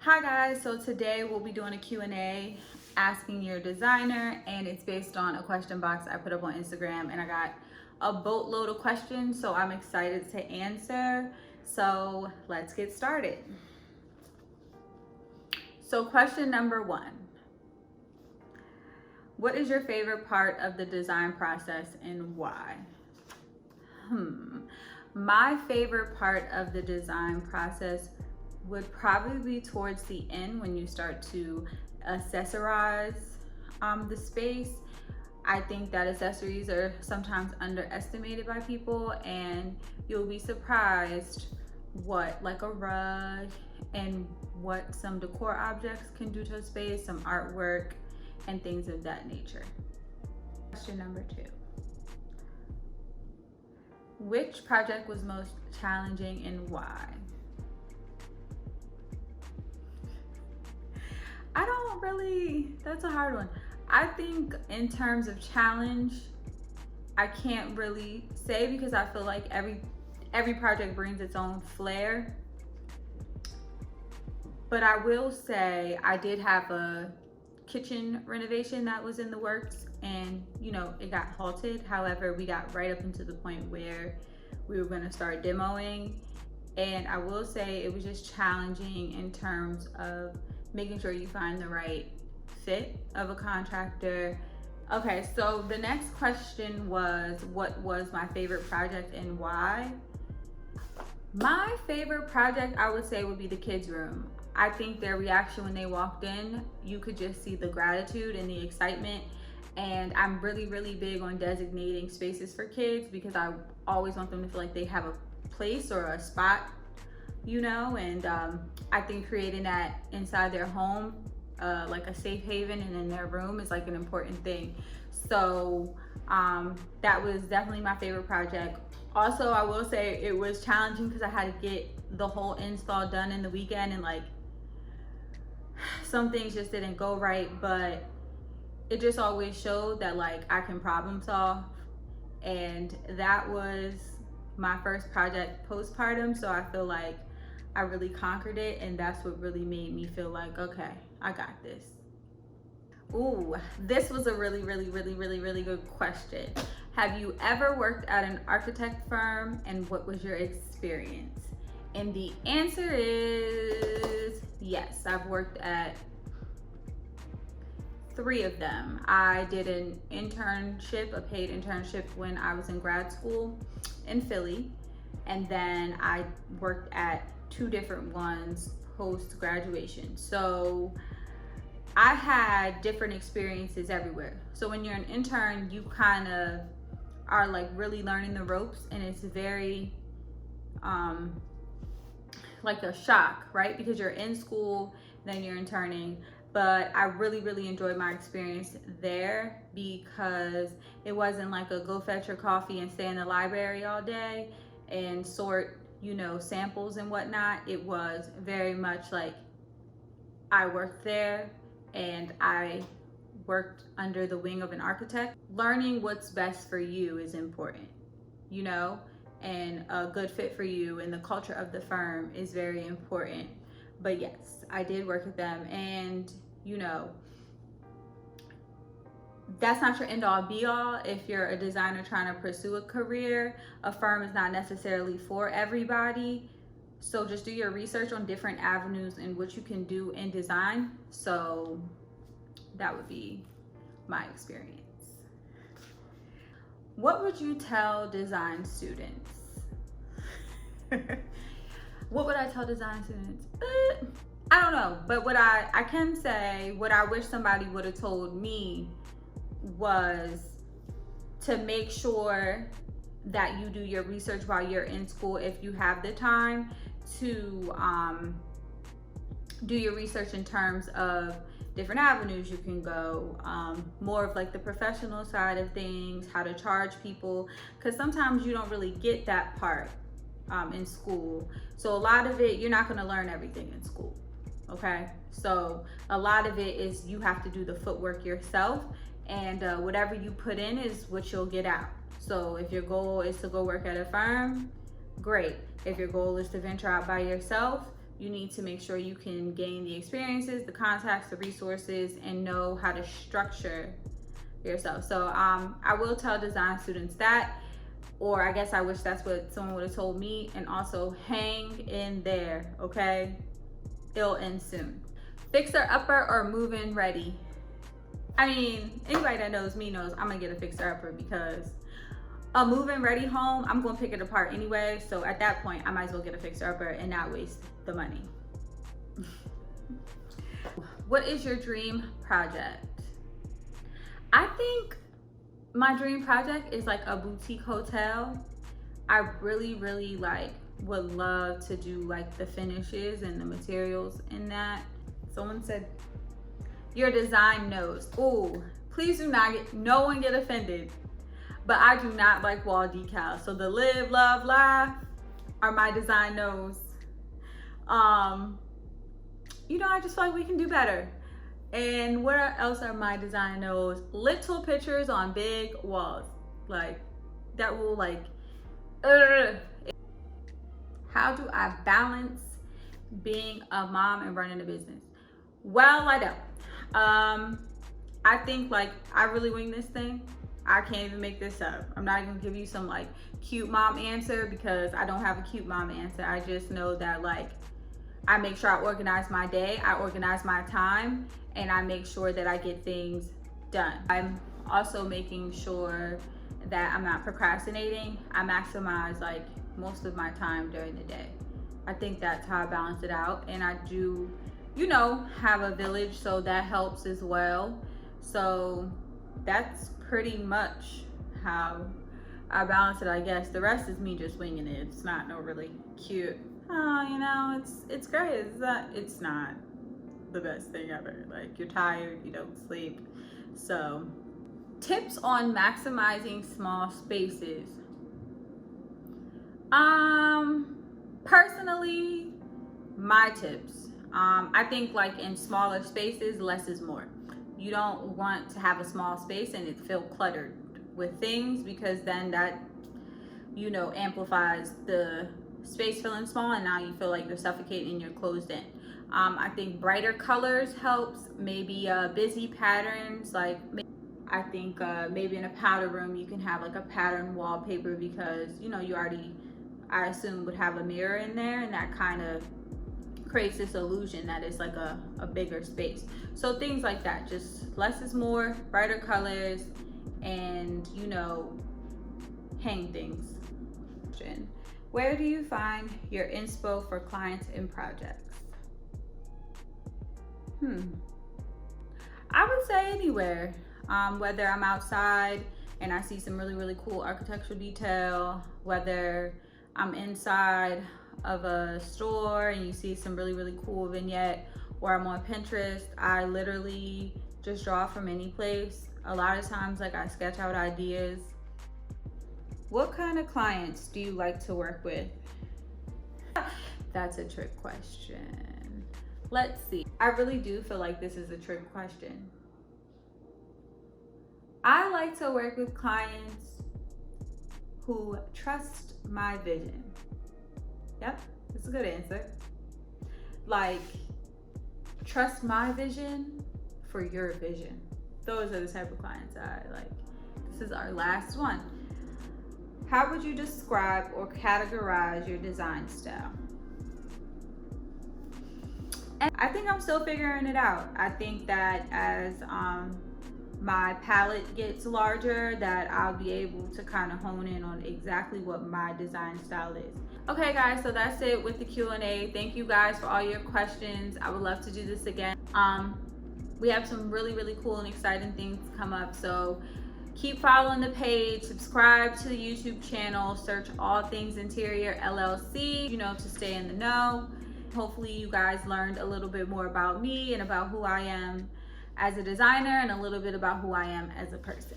Hi guys, so today we'll be doing a Q&A asking your designer, and it's based on a question box I put up on Instagram, and I got a boatload of questions, so I'm excited to answer. So let's get started. So question number 1. What is your favorite part of the design process and why? My favorite part of the design process would probably be towards the end when you start to accessorize the space. I think that accessories are sometimes underestimated by people, and you'll be surprised what like a rug and what some decor objects can do to a space, some artwork and things of that nature. Question number 2. Which project was most challenging and why? That's a hard one. I think in terms of challenge, I can't really say because I feel like every project brings its own flair. But I will say I did have a kitchen renovation that was in the works, and it got halted. However, we got right up into the point where we were going to start demoing, and I will say it was just challenging in terms of making sure you find the right fit of a contractor. Okay, so the next question was, what was my favorite project and why? My favorite project, I would say, would be the kids' room. I think their reaction when they walked in, you could just see the gratitude and the excitement. And I'm really big on designating spaces for kids because I always want them to feel like they have a place or a spot, and I think creating that inside their home, like a safe haven and in their room, is like an important thing. So that was definitely my favorite project. Also, I will say it was challenging because I had to get the whole install done in the weekend, and like some things just didn't go right, but it just always showed that like I can problem solve, and that was my first project postpartum, so I feel like I really conquered it, and that's what really made me feel like, okay, I got this. Ooh, this was a really good question. Have you ever worked at an architect firm, and what was your experience? And the answer is yes. I've worked at 3 of them. I did an internship, a paid internship, when I was in grad school in Philly, and then I worked at 2 different ones post graduation. So I had different experiences everywhere. So when you're an intern, you kind of are like really learning the ropes, and it's very like a shock, right? Because you're in school, then you're interning. But I really enjoyed my experience there because it wasn't like a go fetch your coffee and stay in the library all day and sort samples and whatnot. It was very much like I worked there and I worked under the wing of an architect. Learning what's best for you is important, and a good fit for you and the culture of the firm is very important. But yes, I did work with them, and that's not your end all be all. If you're a designer trying to pursue a career, a firm is not necessarily for everybody. So just do your research on different avenues and what you can do in design. So that would be my experience. What would you tell design students? What would I tell design students? I don't know, but what I can say, what I wish somebody would have told me was to make sure that you do your research while you're in school. If you have the time to do your research in terms of different avenues you can go, more of like the professional side of things, how to charge people, because sometimes you don't really get that part in school. So a lot of it, you're not going to learn everything in school. Okay, so a lot of it is you have to do the footwork yourself, and whatever you put in is what you'll get out. So if your goal is to go work at a firm, great. If your goal is to venture out by yourself, You need to make sure you can gain the experiences, the contacts, the resources, and know how to structure yourself. So I will tell design students that, or I guess I wish that's what someone would have told me. And also, hang in there, okay? It'll end soon. Fixer upper or move-in ready? I mean, anybody that knows me knows I'm gonna get a fixer upper, because a move-in ready home, I'm gonna pick it apart anyway. So at that point, I might as well get a fixer upper and not waste the money. What is your dream project? I think my dream project is like a boutique hotel. I really like would love to do like the finishes and the materials in that. Someone said your design nose. Ooh, please do not get, no one get offended, but I do not like wall decals. So the live, love, laugh are my design nose. You know, I just feel like we can do better. And what else are my design nose? Little pictures on big walls. Like, that will like, How do I balance being a mom and running a business? Well, I don't. I think like I really wing this thing. I can't even make this up. I'm not even gonna give you some like cute mom answer, because I don't have a cute mom answer. I just know that like I make sure I organize my day, I organize my time, and I make sure that I get things done. I'm also making sure that I'm not procrastinating. I maximize like most of my time during the day. I think that's how I balance it out. And I do, you know, have a village, so that helps as well. So that's pretty much how I balance it, I guess. The rest is me just winging it. It's not no really cute, oh, you know, it's great. It's not the best thing ever. Like, you're tired, you don't sleep. So tips on maximizing small spaces. Personally, my tips, I think like in smaller spaces, less is more. You don't want to have a small space and it feel cluttered with things, because then that, you know, amplifies the space feeling small, and now you feel like you're suffocating and you're closed in. I think brighter colors helps. Maybe busy patterns, like I think maybe in a powder room you can have like a pattern wallpaper, because you know you already, I assume, would have a mirror in there, and that kind of creates this illusion that it's like a bigger space. So things like that, just less is more, brighter colors, and you know, hang things. Where do you find your inspo for clients and projects? I would say anywhere. Whether I'm outside and I see some really cool architectural detail, whether I'm inside of a store and you see some really cool vignette, or I'm on Pinterest, I literally just draw from any place. A lot of times, like, I sketch out ideas. What kind of clients do you like to work with? That's a trick question. Let's see. I really do feel like this is a trick question. I like to work with clients who trust my vision. Yep, that's a good answer. Like, trust my vision for your vision. Those are the type of clients I like. This is our last one. How would you describe or categorize your design style? And I think I'm still figuring it out. I think that as my palette gets larger, that I'll be able to kind of hone in on exactly what my design style is. Okay guys, so that's it with the Q&A. Thank you guys for all your questions. I would love to do this again. We have some really cool and exciting things come up, so keep following the page, subscribe to the YouTube channel, search All Things Interior LLC, you know, to stay in the know. Hopefully you guys learned a little bit more about me and about who I am as a designer, and a little bit about who I am as a person.